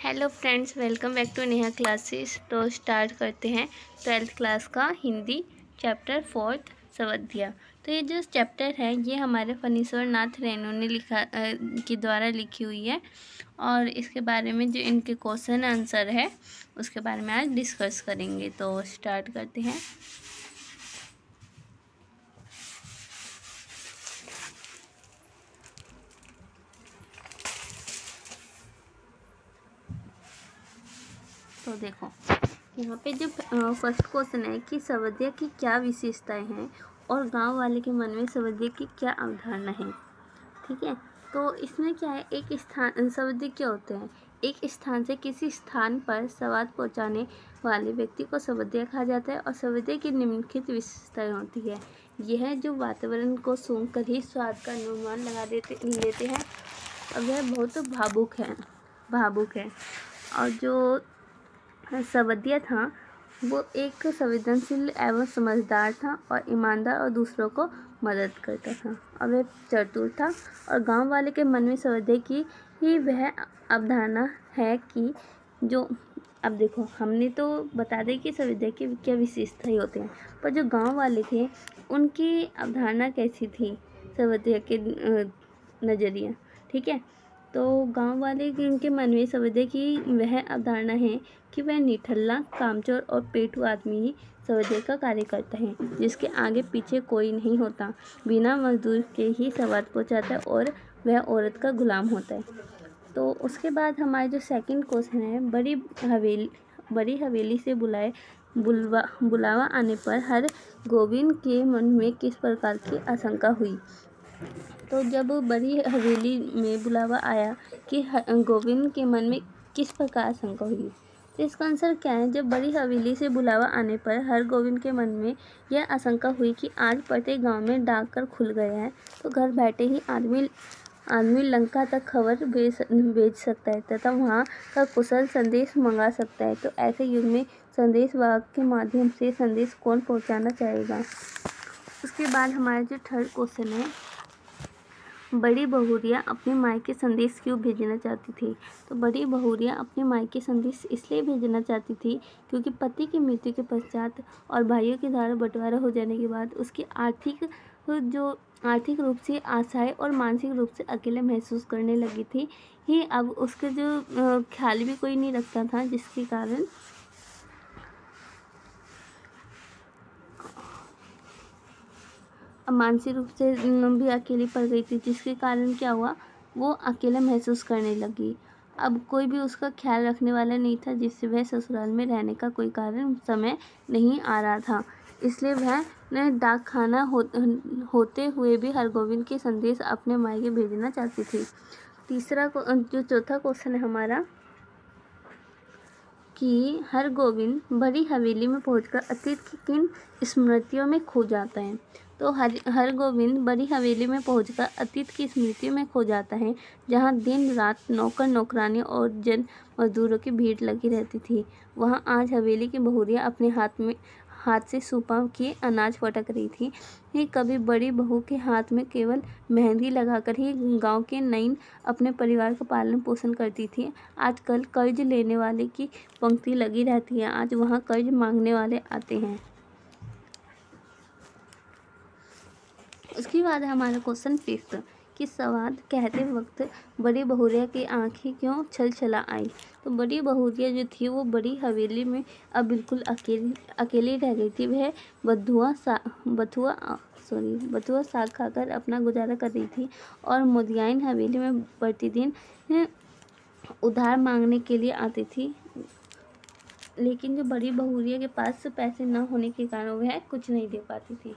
Hello friends, welcome back to Neha classes. तो start करते हैं 12th क्लास का हिंदी चैप्टर 4 सवध्या। तो ये जो चैप्टर है ये हमारे फनीश्वर नाथ रेणु ने लिखा के द्वारा लिखी हुई है और इसके बारे में जो इनके क्वेश्चन आंसर है उसके बारे में आज डिस्कस करेंगे। तो स्टार्ट करते हैं। तो देखो यहाँ पे जो फर्स्ट क्वेश्चन है कि सवध्या की क्या विशेषताएं हैं और गांव वाले के मन में सवध्या की क्या अवधारणा है। ठीक है, तो इसमें क्या है, एक स्थान सवध्या क्या होते हैं, एक स्थान से किसी स्थान पर स्वाद पहुंचाने वाले व्यक्ति को सवध्या कहा जाता है। और सवध्या की निम्नलिखित विशेषताएं होती है। यह जो वातावरण को सूंघकर ही स्वाद का अनुमान लगा लेते हैं और वह बहुत भावुक है। और जो सवध्या था वो एक संवेदनशील एवं समझदार था और ईमानदार और दूसरों को मदद करता था और वह चतुर था। और गांव वाले के मन में सवध्या की ही वह अवधारणा है कि जो अब देखो हमने तो बता दें कि सवध्या की क्या विशेषताएं होते हैं, पर जो गांव वाले थे उनकी अवधारणा कैसी थी सवध्या के नज़रिया। ठीक है, तो गांव वाले उनके मन में सवध्या की वह अवधारणा है कि वह निठल्ला, कामचोर और पेटू आदमी ही सवध्या का कार्य करता है, जिसके आगे पीछे कोई नहीं होता, बिना मजदूर के ही स्वाद पहुंचाता है और वह औरत का गुलाम होता है। तो उसके बाद हमारे जो सेकंड क्वेश्चन है, बड़ी हवेली से बुलावा आने पर हर गोविंद के मन में किस प्रकार की आशंका हुई। तो जब बड़ी हवेली में बुलावा आया कि गोविंद के मन में किस प्रकार आशंका हुई, तो इसका आंसर क्या है, जब बड़ी हवेली से बुलावा आने पर हर गोविंद के मन में यह आशंका हुई कि आज प्रत्येक गांव में डाकघर खुल गया है, तो घर बैठे ही आदमी लंका तक खबर भेज सकता है तथा वहाँ का कुशल संदेश मंगा सकता है। तो ऐसे युग में संदेश वाहक के माध्यम से संदेश कौन पहुँचाना चाहेगा। उसके बाद हमारा जो थर्ड क्वेश्चन है, बड़ी बहुरिया अपने मायके संदेश क्यों भेजना चाहती थी। तो बड़ी बहुरिया अपने मायके संदेश इसलिए भेजना चाहती थी क्योंकि पति की मृत्यु के पश्चात और भाइयों के द्वारा बंटवारा हो जाने के बाद उसकी आर्थिक रूप से असहाय और मानसिक रूप से अकेले महसूस करने लगी थी ही। अब उसके जो ख्याल भी कोई नहीं रखता था, जिसके कारण मानसिक रूप से भी अकेली पड़ गई थी, जिसके कारण क्या हुआ, वो अकेला महसूस करने लगी। अब कोई भी उसका ख्याल रखने वाला नहीं था, जिससे वह ससुराल में रहने का कोई कारण समय नहीं आ रहा था। इसलिए वह डाकखाना होते हुए भी हरगोविंद के संदेश अपने मायके भेजना चाहती थी। चौथा क्वेश्चन है हमारा कि हरगोविंद बड़ी हवेली में पहुंचकर अतीत की किन स्मृतियों में खो जाता है। तो हरगोविंद बड़ी हवेली में पहुंचकर अतीत की स्मृतियों में खो जाता है, जहां दिन रात नौकर नौकरानी और जन मजदूरों की भीड़ लगी रहती थी। वहां आज हवेली की बहुरिया अपने हाथ से सूपा के अनाज फटक रही थी। कभी बड़ी बहू के हाथ में केवल मेहंदी लगाकर ही गांव के नईन अपने परिवार का पालन पोषण करती थी। आजकल कर्ज लेने वाले की पंक्ति लगी रहती है, आज वहां कर्ज मांगने वाले आते हैं। उसके बाद है हमारा क्वेश्चन फिफ्थ कि स्वाद कहते वक्त बड़ी बहुरिया की आंखें क्यों छलछला आई। तो बड़ी बहुरिया जो थी वो बड़ी हवेली में अब बिल्कुल अकेली रह गई थी। वह बथुआ साग खाकर अपना गुजारा कर रही थी और मुदियाइन हवेली में प्रतिदिन उधार मांगने के लिए आती थी, लेकिन जो बड़ी बहुरिया के पास पैसे न होने के कारण वह कुछ नहीं दे पाती थी।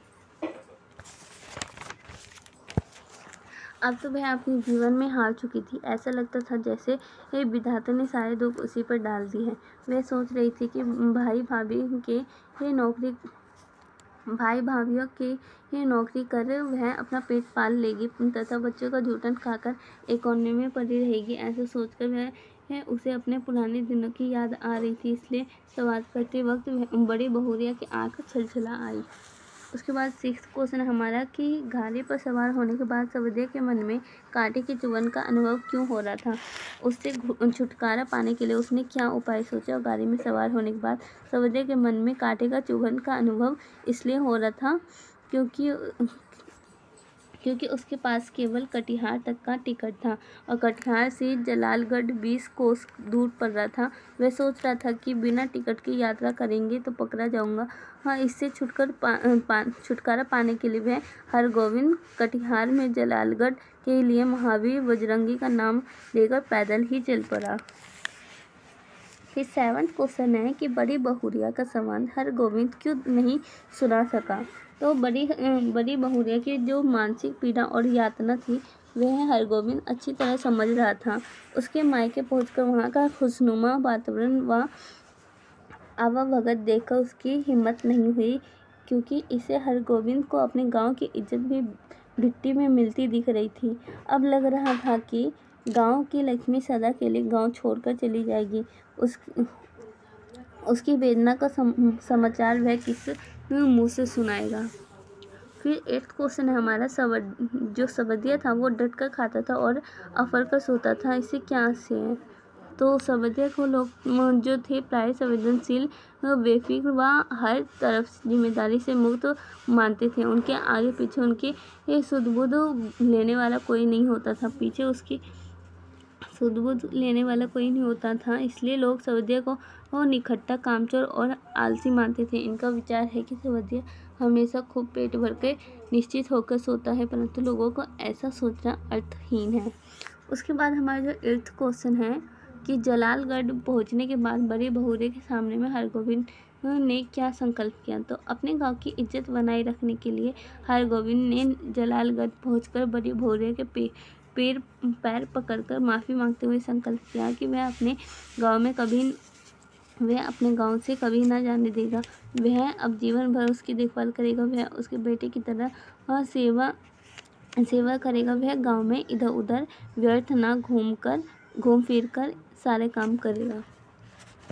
अब तो वह अपने जीवन में हार चुकी थी। ऐसा लगता था जैसे ये विधाता ने सारे दुख उसी पर डाल दिए हैं। वह सोच रही थी कि भाई भाभियों के ये नौकरी कर वह अपना पेट पाल लेगी तथा बच्चों का जूठन खाकर एक कोने में पड़ी रहेगी। ऐसा सोचकर उसे अपने पुराने दिनों की याद आ रही थी, इसलिए सवाल करते वक्त बड़ी बहुरिया की आंख छलछला आई। उसके बाद 6th क्वेश्चन है हमारा कि घाले पर सवार होने के बाद सवदिया के मन में कांटे की चुभन का अनुभव क्यों हो रहा था। उससे छुटकारा पाने के लिए उसने क्या उपाय सोचा और गाड़ी में सवार होने के बाद सवदिया के मन में कांटे का चुभन का अनुभव इसलिए हो रहा था क्योंकि उसके पास केवल कटिहार तक का टिकट था और कटिहार से जलालगढ़ 20 कोस दूर पड़ रहा था। वह सोच रहा था कि बिना टिकट की यात्रा करेंगे तो पकड़ा जाऊंगा। हाँ, इससे छुटकारा पाने के लिए वह हरगोविंद कटिहार में जलालगढ़ के लिए महावीर बजरंगी का नाम लेकर पैदल ही चल पड़ा। फिर 7th क्वेश्चन है कि बड़ी बहुरिया का संबंध हरगोविंद क्यों नहीं सुना सका। तो बड़ी बहुरिया की जो मानसिक पीड़ा और यातना थी वह हरगोविंद अच्छी तरह समझ रहा था। उसके मायके पहुंचकर वहां का खुशनुमा वातावरण व आवाभगत देखकर उसकी हिम्मत नहीं हुई, क्योंकि इसे हरगोविंद को अपने गांव की इज्जत भी भिट्टी में मिलती दिख रही थी। अब लग रहा था कि गांव की लक्ष्मी सदा के लिए गांव छोड़कर चली जाएगी। उसकी वेदना का समाचार वह किस मुंह से सुनाएगा। फिर 8th क्वेश्चन है हमारा जो सवदिया था वो डट कर खाता था और अफर कर सोता था, इससे क्या आशय है। तो सवदिया को लोग जो थे प्राय संवेदनशील, बेफिक्र व हर तरफ जिम्मेदारी से मुक्त मानते थे। उनके आगे पीछे उनके सुध-बुध लेने वाला कोई नहीं होता था इसलिए लोग सवदिया को निखट्टा, कामचोर और आलसी मानते थे। इनका विचार है कि सवदिया हमेशा खूब पेट भर के निश्चित होकर सोता है, परंतु लोगों को ऐसा सोचना अर्थहीन है। उसके बाद हमारा जो 8th क्वेश्चन है कि जलालगढ़ पहुंचने के बाद बड़ी बहुरिया के सामने में हरगोविंद ने क्या संकल्प किया। तो अपने गांव की इज्जत बनाए रखने के लिए हरगोविंद ने जलालगढ़ पहुंचकर बड़ी बहुरिया के पैर पकड़कर माफ़ी मांगते हुए संकल्प किया कि वह अपने गांव से कभी न जाने देगा। वह अब जीवन भर उसकी देखभाल करेगा। वह उसके बेटे की तरह सेवा करेगा। वह गांव में इधर उधर व्यर्थ ना घूम फिर कर सारे काम करेगा।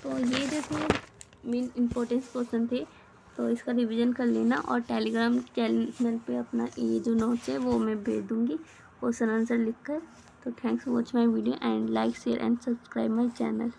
तो ये जो थे मेन इम्पोर्टेंस क्वेश्चन थे, तो इसका रिवीजन कर लेना और टेलीग्राम चैनल पे अपना ये जो नोट्स है वो मैं भेज दूँगी क्वेश्चन आंसर लिखकर। तो thanks for watching my video and like share and subscribe my channel.